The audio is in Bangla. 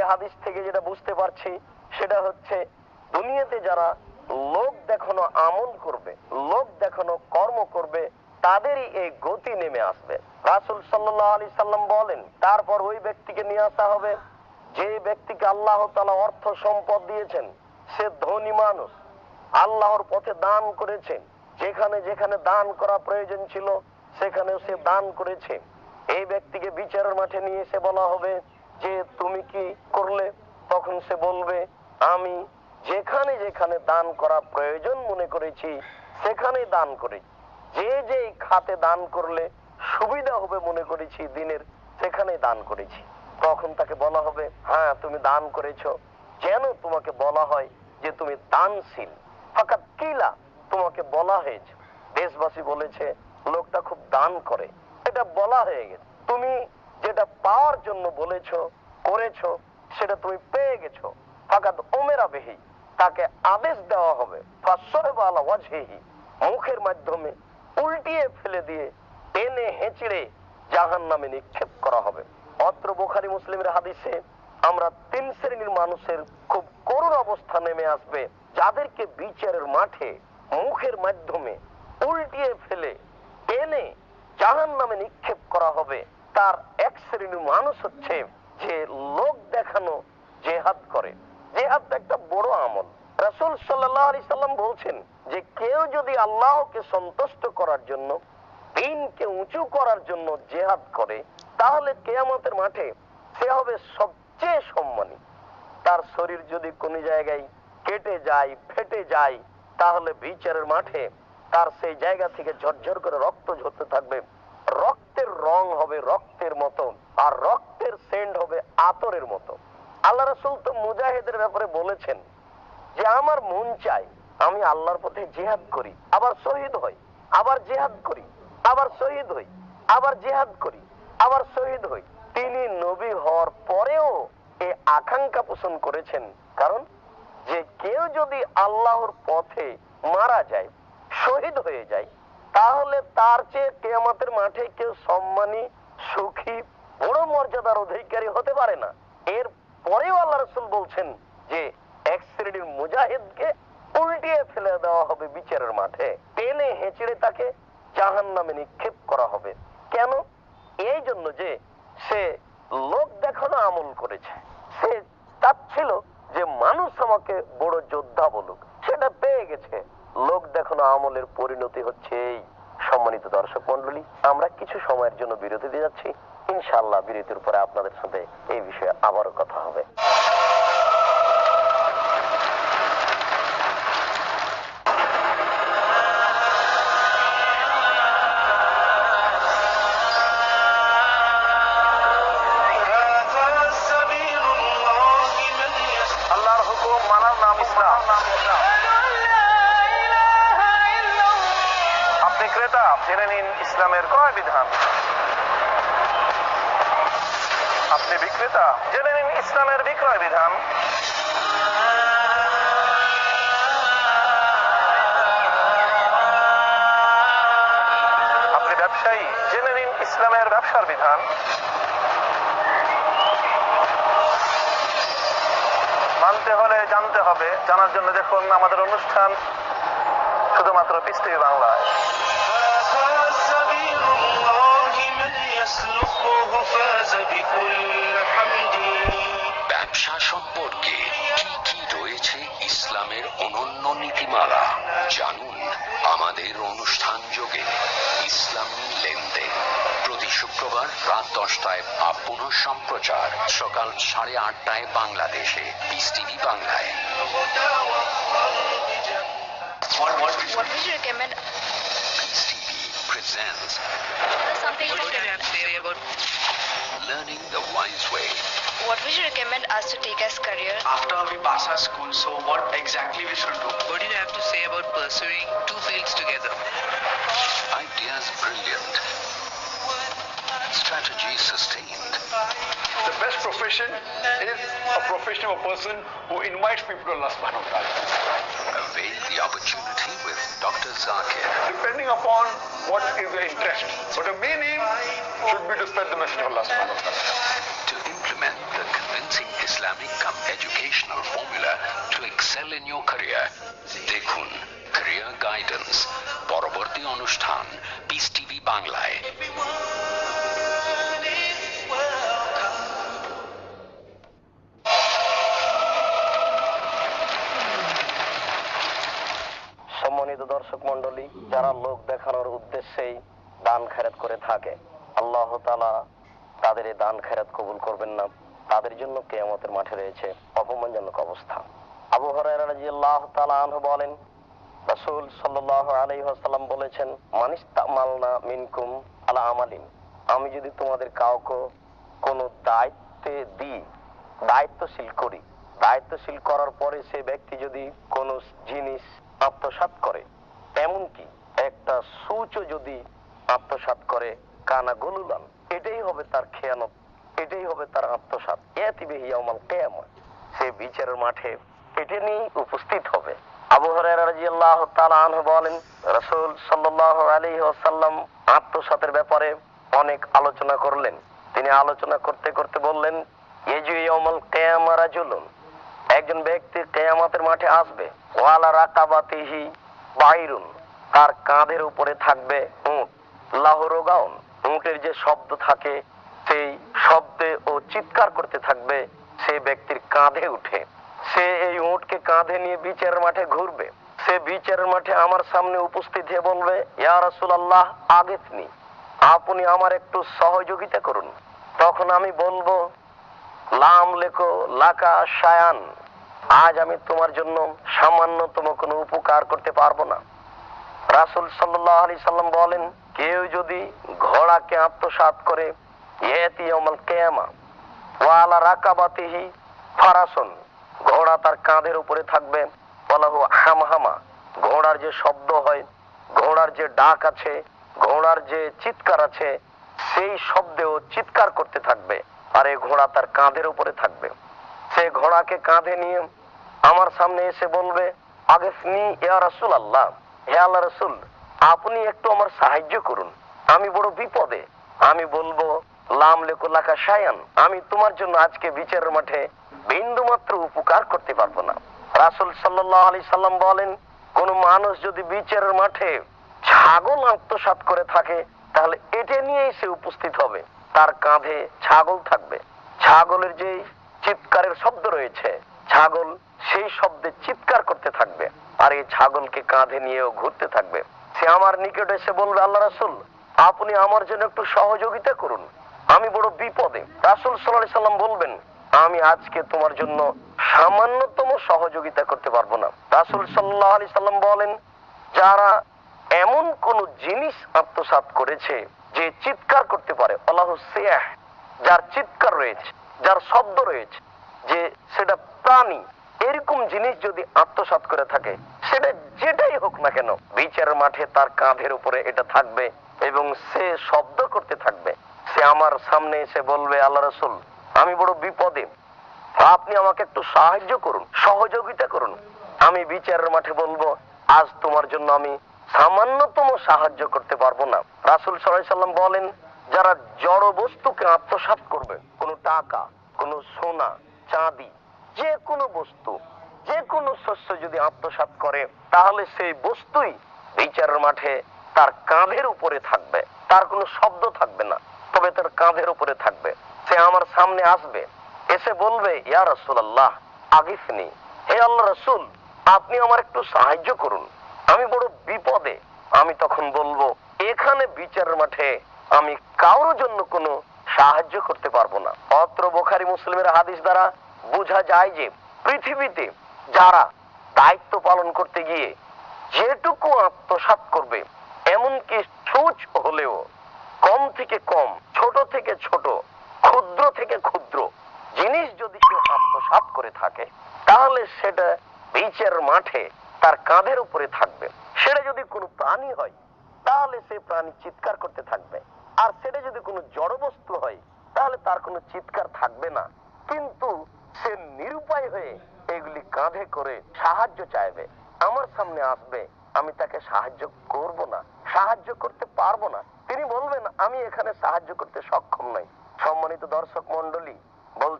হাদিস থেকে যেটা বুঝতে পারছি সেটা হচ্ছে দুনিয়াতে যারা লোক দেখানো আমল করবে, লোক দেখানো কর্ম করবে, তাদেরই এই গতি নেমে আসবে। রাসূল সাল্লাল্লাহু আলাইহি সাল্লাম বলেন, তারপর ওই ব্যক্তিকে নিয়ে আসা হবে যে ব্যক্তিকে আল্লাহ তাআলা অর্থ সম্পদ দিয়েছেন, সে ধনী মানুষ, আল্লাহর পথে দান করেছে, যেখানে যেখানে দান করা প্রয়োজন ছিল সেখানে সে দান করেছে। এই ব্যক্তিকে বিচারের মাঠে নিয়ে এসে বলা হবে যে তুমি কি করলে? তখন সে বলবে আমি যেখানে যেখানে দান করা প্রয়োজন মনে করেছি সেখানেই দান করেছি, যে যে খাতে দান করলে সুবিধা হবে মনে করেছি দিনের, সেখানেই দান করেছি। তখন তাকে বলা হবে হ্যাঁ তুমি দান করেছো, যেন তোমাকে বলা হয় যে তুমি দানশীল। ফাকাত কিলা, তোমাকে বলা হয়েছে, দেশবাসী বলেছে লোকটা খুব দান করে, এটা বলা হয়ে গেছে। তুমি যেটা পাওয়ার জন্য বলেছো করেছো সেটা তুমি পেয়ে গেছো। ফাকাত উমেরা বিহি, তাকে আদেশ দেওয়া হবে ফাসসাহবা আলা ওয়াজহিহি, মুখের মাধ্যমে উল্টিয়ে ফেলে দিয়ে টেনে হেঁচড়ে জাহান্নামে নিক্ষেপ করা হবে। অত্র বুখারী মুসলিমের হাদিসে আমরা তিন শ্রেণীর মানুষের খুব করুণ অবস্থা নেমে আসবে, যাদেরকে বিচারের মাঠে মুখের মাধ্যমে উল্টিয়ে ফেলে টেনে জাহান্নামে নিক্ষেপ করা হবে। তার এক শ্রেণীর মানুষ হচ্ছে যে লোক দেখানো জিহাদ করে। জিহাদ একটা বড় আমল। রাসূল সাল্লাল্লাহু আলাইহি সাল্লাম বলছেন যে কেউ যদি আল্লাহকে সন্তুষ্ট করার জন্য, দ্বীনকে উঁচু করার জন্য জিহাদ করে, তাহলে কিয়ামতের মাঠে সে হবে সবচেয়ে সম্মানী। তার শরীর যদি কোন জায়গায় কেটে যায়, ফেটে যায়, তাহলে বিচারের মাঠে তার সেই জায়গা থেকে ঝরঝর করে রক্ত ঝরতে থাকবে। রক্তের রং হবে রক্তের মতো, আর রক্তের সেন্ট হবে আতরের মতো। আল্লাহ রাসূল তো মুজাহিদের ব্যাপারে বলেছেন যে আমার মন চাই আমি আল্লাহর পথে জিহাদ করি, আবার শহীদ হই, আবার জিহাদ করি, আবার শহীদ হই, আবার জিহাদ করি, আবার শহীদ হই। তিনি নবী হওয়ার পরেও এই আকাঙ্ক্ষা পোষণ করেছেন, কারণ যে কেউ যদি আল্লাহর পথে মারা যায়, শহীদ হয়ে যায়, তাহলে তার চেয়ে কিয়ামতের মাঠে কেউ সম্মানী, সুখী, বড় মর্যাদার অধিকারী হতে পারে না। এর পরেও আল্লাহ রাসূল বলছেন যে এক শ্রেণীর মুজাহিদকে উল্টিয়ে ফেলে দেওয়া হবে বিচারের মাঠে, টেনে হেঁচড়ে তাকে জাহান্নামে নিক্ষেপ করা হবে। কেন? এই জন্য যে সে লোক দেখানো আমল করেছে, সে চাচ্ছিল যে মানুষ আমাকে বড় যোদ্ধা বলুক, সেটা পেয়ে গেছে। লোক দেখানো আমলের পরিণতি হচ্ছে এই। সম্মানিত দর্শক মন্ডলী, আমরা কিছু সময়ের জন্য বিরতি দিয়ে যাচ্ছি। ইনশাআল্লাহ বিরতির পরে আপনাদের সাথে এই বিষয়ে আবারও কথা হবে। আল্লাহর হুকুম মানার নাম ইসলাম। আপনি ক্রেতা, জেনে নিন ইসলামের কয় বিধান। আপনি বিক্রেতা, জেনে নিন ইসলামের বিক্রয় বিধান। আপনি ব্যবসায়ী, জেনে নিন ইসলামের ব্যবসার বিধান। মানতে হলে জানতে হবে, জানার জন্য দেখুন আমাদের অনুষ্ঠান শুধুমাত্র পিস টিভি বাংলায়। ব্যবসা সম্পর্কে কি কি রয়েছে ইসলামের অনন্য নীতিমালা জানুন আমাদের অনুষ্ঠান যোগে ইসলামী লেনদেন, প্রতি শুক্রবার রাত 10টায় পুনঃ সম্প্রচার সকাল 8:30টায় বাংলাদেশে পিস টিভি বাংলায়। What would you recommend? Peace TV presents Something you can say about Learning the Wise Way. what would you recommend us to take as career? After we pass our school, so what exactly we should do? What do you have to say about pursuing two fields together? Ideas brilliant, strategy sustained. The best profession is a profession of a person who invites people to Allah subhanahu wa ta'ala. Avail the opportunity with Dr. Zakir. Depending upon what is your interest. But the main aim should be to spread the message of Allah subhanahu wa ta'ala. To implement the convincing Islamic cum educational formula to excel in your career. দেখুন Career Guidance পরবর্তী অনুষ্ঠান পিস টিভি বাংলায়। সম্মানিত দর্শক মণ্ডলী, যারা লোক দেখানোর উদ্দেশ্যেই দান খেরাত করে থাকে, আল্লাহ তাআলা তাদের এই দান খেরাত কবুল করবেন না। তাদের জন্য কিয়ামতের মাঠে রয়েছে অপমানজনক অবস্থা। আবু হুরায়রা রাদিয়াল্লাহু তাআলা আনহু বলেন, রাসূল সাল্লাল্লাহু আলাইহি ওয়াসাল্লাম বলেছেন, মানিস্তামালনা মিনকুম আলা আমালিন, আমি যদি তোমাদের কাউকে কোনো দায়িত্বে দিই, দায়িত্বশীল করি, দায়িত্বশীল করার পরে সে ব্যক্তি যদি কোনো জিনিস আত্মসাৎ করে, এমনকি একটা সূচও যদি আত্মসাৎ করে, কানা গলুলান, এটাই হবে তার খেয়ানত, এটাই হবে তার আত্মসাৎ। ইয়াতিবিহি ইয়াউমাল কিয়ামা, সে বিচারের মাঠে এটা নিয়ে উপস্থিত হবে। আবু হুরায়রা রাদিয়াল্লাহু তাআলা আনহু বলেন, রাসূল সাল্লাল্লাহু আলাইহি ওয়াসাল্লাম আত্মসাতের ব্যাপারে অনেক আলোচনা করলেন। তিনি আলোচনা করতে করতে বললেন, ইয়াজু ইয়াউমাল কিয়ামা রাজুলুন, একজন ব্যক্তি কিয়ামতের মাঠে আসবে, ওয়ালা রাকাবাতিহি বাইরুন, তার কাঁধের উপরে থাকবে উট, লাহু রুগাউন, উটের যে শব্দ থাকে সেই শব্দে ও চিৎকার করতে থাকবে সেই ব্যক্তির কাঁধে উঠে। সে এই উটকে কাঁধে নিয়ে বিচারের মাঠে ঘুরবে। সে বিচারের মাঠে আমার সামনে উপস্থিত হয়ে বলবে, ইয়া রাসূলুল্লাহ আগিথনি, আপনি আমার একটু সহযোগিতা করুন। তখন আমি বলবো, লাম লেখো লাকা শায়ান, আজ আমি তোমার জন্য সামান্যতম কোনো উপকার করতে পারবো না। রাসূল সাল্লাল্লাহু আলাইহি সাল্লাম বলেন, কেউ যদি ঘোড়াকে আত্মসাৎ করে, ইয়াতি ইয়াউমাল কিয়ামা ওয়া আলা রাকাবাতিহি ফারাসুন, ঘোড়া তার কাঁধের উপরে থাকবে, ওয়ালাহু হামহামা, ঘোড়ার যে শব্দ হয়, ঘোড়ার যে ডাক আছে, ঘোড়ার যে চিৎকার আছে, সেই শব্দেও চিৎকার করতে থাকবে, আর এই ঘোড়া তার কাঁধের উপরে থাকবে। সে ঘোড়াকে কাঁধে নিয়ে আমার সামনে এসে বলবে, আগিসনি ইয়া রাসূলুল্লাহ, হে আল্লাহর রাসূল, আপনি একটু আমার সাহায্য করুন, আমি বড় বিপদে। আমি বলবো, লাম লেকু লাকা শায়ান, আমি তোমার জন্য আজকে বিচারের মাঠে বিন্দু মাত্র উপকার করতে পারবো না। রাসূল সাল্লাল্লাহু আলাইহি সাল্লাম বলেন, কোন মানুষ যদি বিচারের মাঠে ছাগল আত্মসাৎ করে থাকে, তাহলে এটা নিয়েই সে উপস্থিত হবে, তার কাঁধে ছাগল থাকবে। ছাগলের যে চিৎকারের শব্দ রয়েছে, ছাগল সেই শব্দে চিৎকার করতে থাকবে, আর এই ছাগলকে কাঁধে নিয়েও ঘুরতে থাকবে। সে আমার নিকটে এসে বলবে, আল্লাহ রাসূল, আপনি আমার জন্য একটু সহযোগিতা করুন, আমি বড় বিপদে। রাসূল সাল্লাল্লাহু আলাইহি সাল্লাম বলবেন, আমি আজকে তোমার জন্য সামান্যতম সহযোগিতা করতে পারবো না। রাসূল সাল্লাল্লাহু আলাইহি সাল্লাম বলেন, যারা এমন কোন জিনিস আত্মসাৎ করেছে যে চিৎকার করতে পারে, আল্লাহু সিয়াহ, যার চিৎকার রয়েছে, যার শব্দ রয়েছে, যে সেটা প্রাণী, এরকম জিনিস যদি আত্মসাৎ করে থাকে, সেটা যেটাই হোক না কেন, বিচারের মাঠে তার কাঁধের উপরে এটা থাকবে এবং সে শব্দ করতে থাকবে। সে আমার সামনে এসে বলবে, আল্লাহ রাসূল, আমি বড় বিপদে, আপনি আমাকে একটু সাহায্য করুন, সহযোগিতা করুন। আমি বিচারের মাঠে বলবো, আজ তোমার জন্য আমি সামান্যতম সাহায্য করতে পারবো না। রাসূল সাল্লাল্লাহু আলাইহি সাল্লাম বলেন, যারা জড় বস্তুকে আত্মসাৎ করবে, কোনো টাকা, কোনো সোনা, চাঁদি, যে কোনো বস্তু, যে কোনো শস্য যদি আত্মসাৎ করে, তাহলে সেই বস্তুই বিচারের মাঠে তার কাঁধের উপরে থাকবে, তার কোনো শব্দ থাকবে না, তবে তার কাঁধের উপরে থাকবে। সে আমার সামনে আসবে, এসে বলবে, ইয়া রাসূলুল্লাহ আগিসনি, হে আল্লাহ রাসূল, আপনি আমার একটু সাহায্য করুন, আমি বড় বিপদে। আমি তখন বলবো, এখানে বিচারের মাঠে আমি কারোর জন্য কোনো সাহায্য করতে পারবো না। অত্র বুখারী মুসলিমের হাদিস দ্বারা বোঝা যায় যে পৃথিবীতে যারা দায়িত্ব পালন করতে গিয়ে যেটুকু আত্মসাৎ করবে, এমনকি সুচ হলেও কম থেকে কম, ছোট থেকে ছোট, ক্ষুদ্র থেকে ক্ষুদ্র জিনিস যদি কেউ আত্মসাৎ করে থাকে, তাহলে সেটা বিচারের মাঠে তার কাঁধের উপরে থাকবে। সেটা যদি কোনো প্রাণী হয়, তাহলে সেই প্রাণী চিৎকার করতে থাকবে, আর সেটা যদি কোনো জড় বস্তু হয়, তাহলে তার কোনো চিৎকার থাকবে না, কিন্তু সে নিরুপায় হয়ে এগুলি কাঁধে করে সাহায্য চাইবে, আমার সামনে আসবে, আমি তাকে সাহায্য করব না, সাহায্য করতে পারবো না। তিনি বলবেন, আমি এখানে সাহায্য করতে সক্ষম নই। সম্মানিত দর্শক মন্ডলী, বলছি